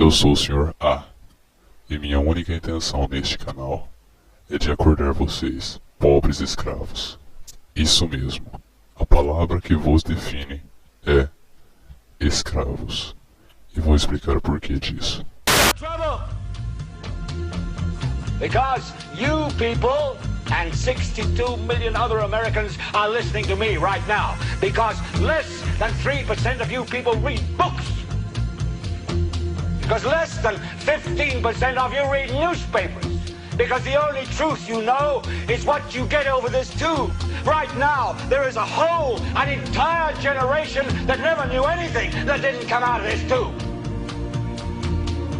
Eu sou o Sr. A, e minha única intenção neste canal é de acordar vocês, pobres escravos. Isso mesmo, a palavra que vos define é escravos. E vou explicar o porquê disso. Trouble! Because you people and 62 million other Americans are listening to me right now. Because less than 3% of you people read books. Because less than 15% of you read newspapers. Because the only truth you know is what you get over this tube. Right now, there is an entire generation that never knew anything that didn't come out of this tube.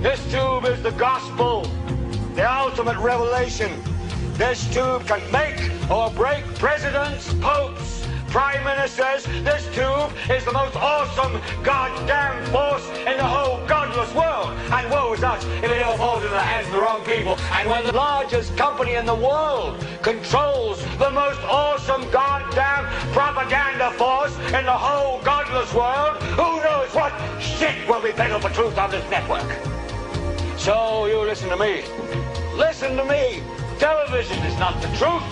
This tube is the gospel, the ultimate revelation. This tube can make or break presidents, popes, prime ministers. This tube is the most awesome goddamn force in the whole godless world. And woe is us if it all falls into the hands of the wrong people. And when the largest company in the world controls the most awesome goddamn propaganda force in the whole godless world, who knows what shit will be peddled for truth on this network. So you listen to me. Listen to me. Television is not the truth.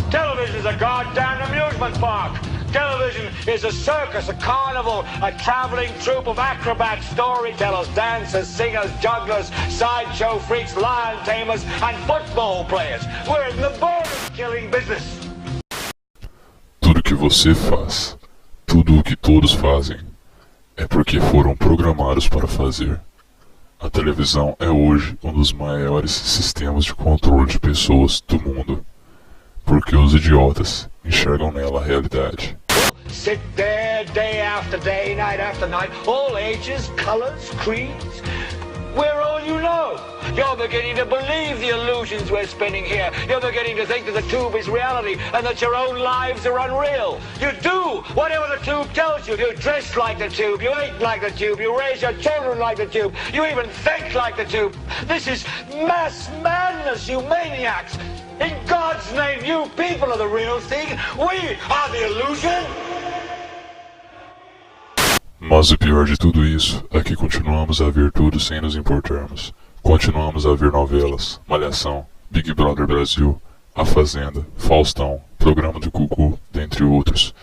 Television is a goddamn amusement park. Television is a circus, a carnival, a traveling troupe of acrobats, storytellers, dancers, singers, jugglers, sideshow freaks, lion tamers, and football players. We're in the border-killing business. Tudo que você faz, tudo o que todos fazem, é porque foram programados para fazer. A televisão é hoje um dos maiores sistemas de controle de pessoas do mundo, porque os idiotas enxergam nela a realidade. Sit there day after day, night after night, all ages, colors, creeds. We're all you know. You're beginning to believe the illusions we're spinning here. You're beginning to think that the tube is reality and that your own lives are unreal. You do whatever the tube tells you. You dress like the tube. You eat like the tube. You raise your children like the tube. You even think like the tube. This is mass madness, you maniacs. In God's name, you people are the real thing. We are the illusion. Mas o pior de tudo isso é que continuamos a ver tudo sem nos importarmos. Continuamos a ver novelas, Malhação, Big Brother Brasil, A Fazenda, Faustão, Programa do Gugu, dentre outros.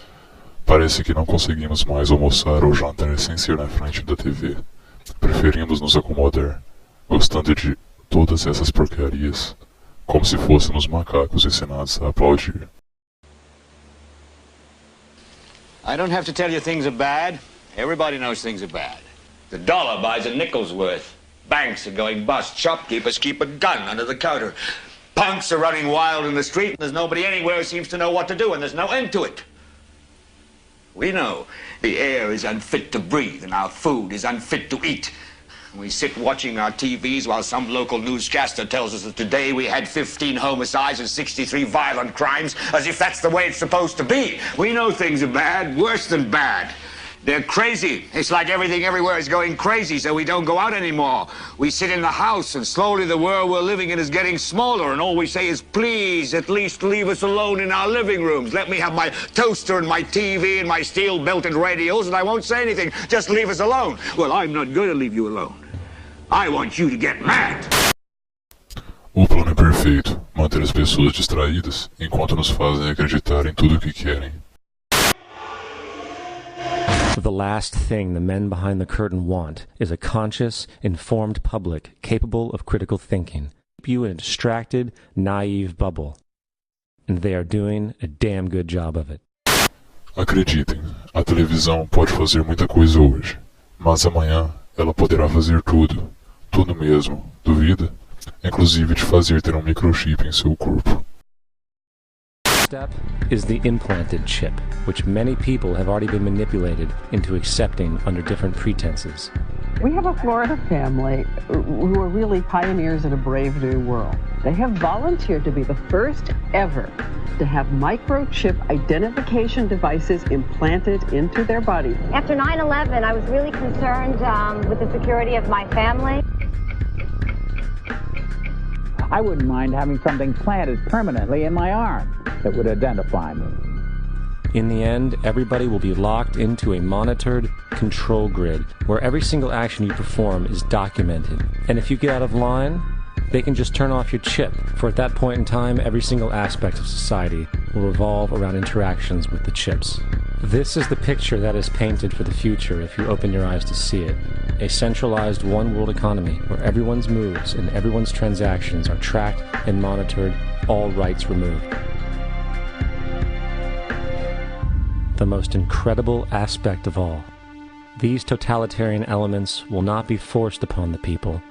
Parece que não conseguimos mais almoçar ou jantar sem ser na frente da TV. Preferimos nos acomodar, gostando de todas essas porcarias, como se fôssemos macacos ensinados a aplaudir. I don't have to tell you things are bad. Everybody knows things are bad. The dollar buys a nickel's worth. Banks are going bust. Shopkeepers keep a gun under the counter. Punks are running wild in the street, and there's nobody anywhere who seems to know what to do, and there's no end to it. We know the air is unfit to breathe, and our food is unfit to eat. We sit watching our TVs while some local newscaster tells us that today we had 15 homicides and 63 violent crimes, as if that's the way it's supposed to be. We know things are bad, worse than bad. They're crazy. It's like everything everywhere is going crazy, so we don't go out anymore. We sit in the house, and slowly the world we're living in is getting smaller, and all we say is, please, at least leave us alone in our living rooms. Let me have my toaster and my TV and my steel-belted radios, and I won't say anything. Just leave us alone. Well, I'm not going to leave you alone. I want you to get mad. O plano é perfeito, manter as pessoas distraídas, enquanto nos fazem acreditar em tudo o que querem. The last thing the men behind the curtain want is a conscious, informed public capable of critical thinking. Keep you in a distracted, naive bubble. And they are doing a damn good job of it. Acreditem, a televisão pode fazer muita coisa hoje, mas amanhã ela poderá fazer tudo, tudo mesmo, duvida? Inclusive de fazer ter um microchip em seu corpo. Step is the implanted chip, which many people have already been manipulated into accepting under different pretenses. We have a Florida family who are really pioneers in a brave new world. They have volunteered to be the first ever to have microchip identification devices implanted into their body. After 9/11, I was really concerned with the security of my family. I wouldn't mind having something planted permanently in my arm that would identify me. In the end, everybody will be locked into a monitored control grid where every single action you perform is documented. And if you get out of line, they can just turn off your chip, for at that point in time, every single aspect of society will revolve around interactions with the chips. This is the picture that is painted for the future if you open your eyes to see it. A centralized one-world economy where everyone's moves and everyone's transactions are tracked and monitored, all rights removed. The most incredible aspect of all. These totalitarian elements will not be forced upon the people.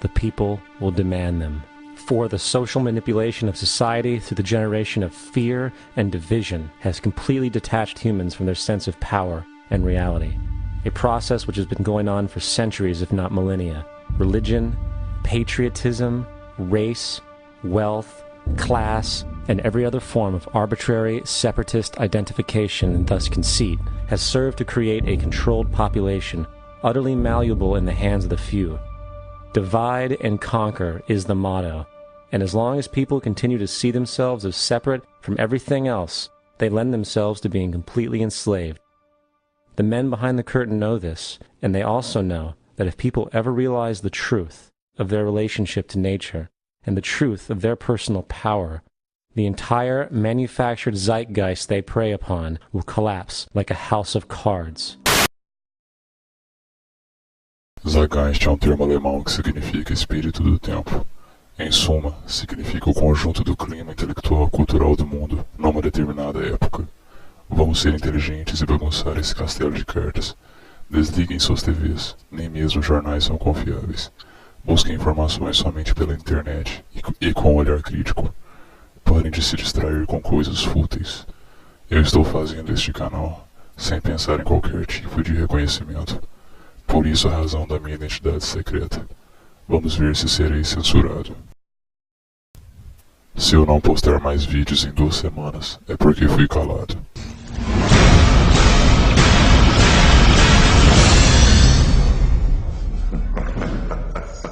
The people will demand them. For the social manipulation of society through the generation of fear and division has completely detached humans from their sense of power and reality. A process which has been going on for centuries, if not millennia. Religion, patriotism, race, wealth, class, and every other form of arbitrary, separatist identification and thus conceit has served to create a controlled population, utterly malleable in the hands of the few. Divide and conquer is the motto, and as long as people continue to see themselves as separate from everything else, they lend themselves to being completely enslaved. The men behind the curtain know this, and they also know that if people ever realize the truth of their relationship to nature and the truth of their personal power, the entire manufactured zeitgeist they prey upon will collapse like a house of cards. Zeitgeist é um termo alemão que significa espírito do tempo. Em suma, significa o conjunto do clima intelectual e cultural do mundo numa determinada época. Vamos ser inteligentes e bagunçar esse castelo de cartas. Desliguem suas TVs, nem mesmo jornais são confiáveis. Busquem informações somente pela internet e com um olhar crítico. Parem de se distrair com coisas fúteis. Eu estou fazendo este canal sem pensar em qualquer tipo de reconhecimento. Por isso a razão da minha identidade secreta. Vamos ver se serei censurado. Se eu não postar mais vídeos em 2 semanas, é porque fui calado.